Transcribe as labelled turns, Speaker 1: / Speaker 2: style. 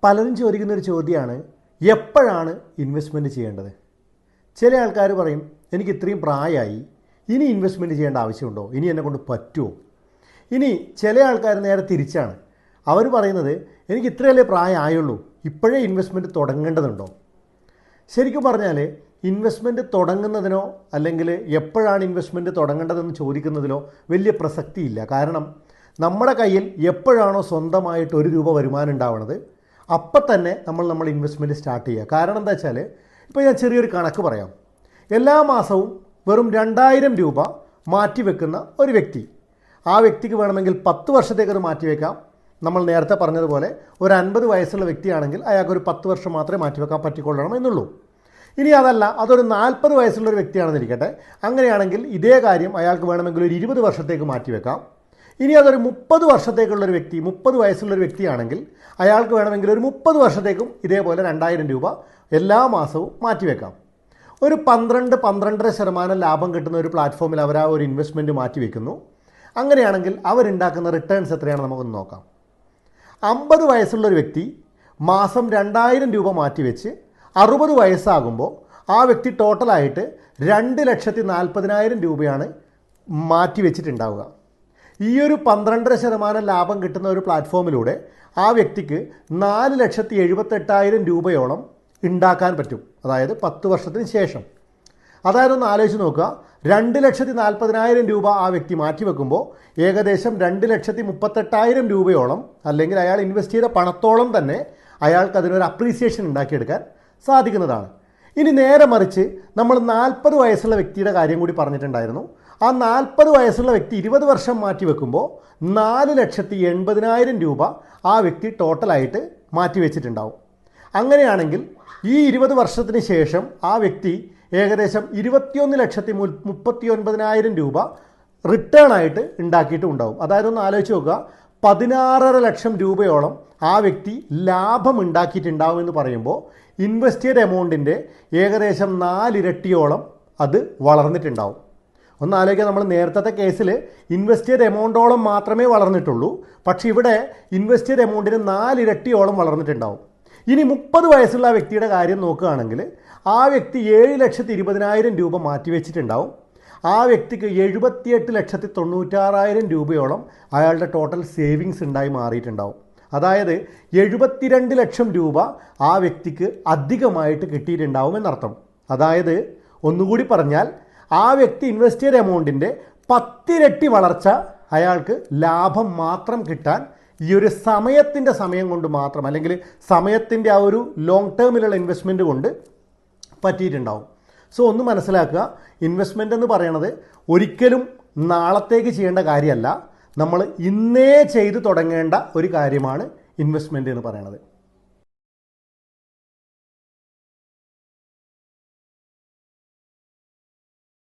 Speaker 1: പലരും ചോദിക്കുന്നൊരു ചോദ്യമാണ്, എപ്പോഴാണ് ഇൻവെസ്റ്റ്മെൻറ്റ് ചെയ്യേണ്ടത്? ചില ആൾക്കാർ പറയും, എനിക്ക് ഇത്രയും പ്രായമായി, ഇനി ഇൻവെസ്റ്റ്മെൻറ്റ് ചെയ്യേണ്ട ആവശ്യമുണ്ടോ, ഇനി എന്നെ കൊണ്ട് പറ്റുമോ? ഇനി ചില ആൾക്കാർ നേരെ തിരിച്ചാണ്. അവർ പറയുന്നത്, എനിക്ക് ഇത്രയല്ലേ പ്രായമായുള്ളൂ, ഇപ്പോഴേ ഇൻവെസ്റ്റ്മെൻറ്റ് തുടങ്ങേണ്ടതുണ്ടോ? ശരിക്കും പറഞ്ഞാൽ ഇൻവെസ്റ്റ്മെൻറ്റ് തുടങ്ങുന്നതിനോ അല്ലെങ്കിൽ എപ്പോഴാണ് ഇൻവെസ്റ്റ്മെൻറ്റ് തുടങ്ങേണ്ടതെന്ന് ചോദിക്കുന്നതിലോ വലിയ പ്രസക്തിയില്ല. കാരണം നമ്മുടെ കയ്യിൽ എപ്പോഴാണോ സ്വന്തമായിട്ട് ₹1 വരുമാനം ഉണ്ടാവുന്നത് അപ്പം തന്നെ നമ്മൾ ഇൻവെസ്റ്റ്മെൻറ്റ് സ്റ്റാർട്ട് ചെയ്യുക. കാരണം എന്താ വെച്ചാൽ, ഇപ്പോൾ ഞാൻ ചെറിയൊരു കണക്ക് പറയാം. എല്ലാ മാസവും വെറും ₹2000 മാറ്റിവെക്കുന്ന ഒരു വ്യക്തി, ആ വ്യക്തിക്ക് വേണമെങ്കിൽ 10 വർഷത്തേക്കത് മാറ്റിവെക്കാം. നമ്മൾ നേരത്തെ പറഞ്ഞതുപോലെ ഒരു 50 വയസ്സുള്ള വ്യക്തിയാണെങ്കിൽ അയാൾക്കൊരു 10 വർഷം മാത്രമേ മാറ്റിവെക്കാൻ പറ്റിക്കൊള്ളണം എന്നുള്ളൂ. ഇനി അതല്ല, അതൊരു 40 വയസ്സുള്ളൊരു വ്യക്തിയാണെന്നിരിക്കട്ടെ, അങ്ങനെയാണെങ്കിൽ ഇതേ കാര്യം അയാൾക്ക് വേണമെങ്കിൽ ഒരു 20 വർഷത്തേക്ക് മാറ്റിവെക്കാം. ഇനി അതൊരു 30 വർഷത്തേക്കുള്ളൊരു വ്യക്തി, 30 വയസ്സുള്ളൊരു വ്യക്തിയാണെങ്കിൽ അയാൾക്ക് വേണമെങ്കിൽ ഒരു 30 വർഷത്തേക്കും ഇതേപോലെ ₹2000 എല്ലാ മാസവും മാറ്റിവെക്കാം. ഒരു 12-12.5% ലാഭം കിട്ടുന്ന ഒരു പ്ലാറ്റ്ഫോമിൽ അവർ ആ ഒരു ഇൻവെസ്റ്റ്മെൻറ്റ് മാറ്റിവെക്കുന്നു. അങ്ങനെയാണെങ്കിൽ അവരുണ്ടാക്കുന്ന റിട്ടേൺസ് എത്രയാണെന്ന് നമുക്കൊന്ന് നോക്കാം. 50 വയസ്സുള്ളൊരു വ്യക്തി മാസം ₹2000 മാറ്റിവെച്ച് 60 വയസ്സാകുമ്പോൾ ആ വ്യക്തി ടോട്ടലായിട്ട് ₹2,40,000 മാറ്റിവെച്ചിട്ടുണ്ടാവുക. ഈ ഒരു 12.5% ലാഭം കിട്ടുന്ന ഒരു പ്ലാറ്റ്ഫോമിലൂടെ ആ വ്യക്തിക്ക് ₹4,78,000 ഉണ്ടാക്കാൻ പറ്റും. അതായത് 10 വർഷത്തിന് ശേഷം. അതായത് ഒന്ന് ആലോചിച്ച് നോക്കുക, ₹2,40,000 ആ വ്യക്തി മാറ്റിവെക്കുമ്പോൾ ഏകദേശം ₹2,38,000 അല്ലെങ്കിൽ അയാൾ ഇൻവെസ്റ്റ് ചെയ്ത പണത്തോളം തന്നെ അയാൾക്ക് അതിനൊരു അപ്രീസിയേഷൻ ഉണ്ടാക്കിയെടുക്കാൻ സാധിക്കുന്നതാണ്. ഇനി നേരെ മറിച്ച് നമ്മൾ 40 വയസ്സുള്ള വ്യക്തിയുടെ കാര്യം കൂടി പറഞ്ഞിട്ടുണ്ടായിരുന്നു. ആ 40 വയസ്സുള്ള വ്യക്തി 20 വർഷം മാറ്റിവെക്കുമ്പോൾ ₹4,80,000 ആ വ്യക്തി ടോട്ടലായിട്ട് മാറ്റിവെച്ചിട്ടുണ്ടാവും. അങ്ങനെയാണെങ്കിൽ ഈ 20 വർഷത്തിന് ശേഷം ആ വ്യക്തി ഏകദേശം ₹21,39,000 റിട്ടേൺ ആയിട്ട് ഉണ്ടാക്കിയിട്ടും ഉണ്ടാവും. അതായത് ഒന്ന് ആലോചിച്ച് നോക്കുക, ₹16.5 ലക്ഷം ആ വ്യക്തി ലാഭം ഉണ്ടാക്കിയിട്ടുണ്ടാവും എന്ന് പറയുമ്പോൾ ഇൻവെസ്റ്റ് ചെയ്ത എമൗണ്ടിൻ്റെ ഏകദേശം 4 ഇരട്ടിയോളം അത് വളർന്നിട്ടുണ്ടാവും. ഒന്ന് ആലോചിക്കുക, നമ്മൾ നേരത്തെ കേസിൽ ഇൻവെസ്റ്റ് ചെയ്ത എമൗണ്ടോളം മാത്രമേ വളർന്നിട്ടുള്ളൂ, പക്ഷേ ഇവിടെ ഇൻവെസ്റ്റ് ചെയ്ത എമൗണ്ടിന് 4 ഇരട്ടിയോളം വളർന്നിട്ടുണ്ടാവും. ഇനി 30 വയസ്സുള്ള വ്യക്തിയുടെ കാര്യം നോക്കുകയാണെങ്കിൽ ആ വ്യക്തി ₹7,20,000 മാറ്റിവെച്ചിട്ടുണ്ടാവും. ആ വ്യക്തിക്ക് ₹78,96,000 അയാളുടെ ടോട്ടൽ സേവിങ്സ് ഉണ്ടായി മാറിയിട്ടുണ്ടാവും. അതായത് ₹72 ലക്ഷം ആ വ്യക്തിക്ക് അധികമായിട്ട് കിട്ടിയിട്ടുണ്ടാവും എന്നർത്ഥം. അതായത് ഒന്നുകൂടി പറഞ്ഞാൽ, ആ വ്യക്തി ഇൻവെസ്റ്റ് ചെയ്ത എമൗണ്ടിൻ്റെ 10 ഇരട്ടി വളർച്ച അയാൾക്ക് ലാഭം മാത്രം കിട്ടാൻ ഈ ഒരു സമയം കൊണ്ട് മാത്രം, അല്ലെങ്കിൽ സമയത്തിൻ്റെ ആ ഒരു ലോങ് ടേമിലുള്ള ഇൻവെസ്റ്റ്മെൻറ്റ് കൊണ്ട് പറ്റിയിട്ടുണ്ടാവും. സോ ഒന്ന് മനസ്സിലാക്കുക, ഇൻവെസ്റ്റ്മെൻ്റ് എന്ന് പറയണത് ഒരിക്കലും നാളത്തേക്ക് ചെയ്യേണ്ട കാര്യമല്ല, നമ്മൾ ഇന്നേ ചെയ്തു തുടങ്ങേണ്ട ഒരു കാര്യമാണ് ഇൻവെസ്റ്റ്മെൻറ്റ് എന്ന് പറയണത്.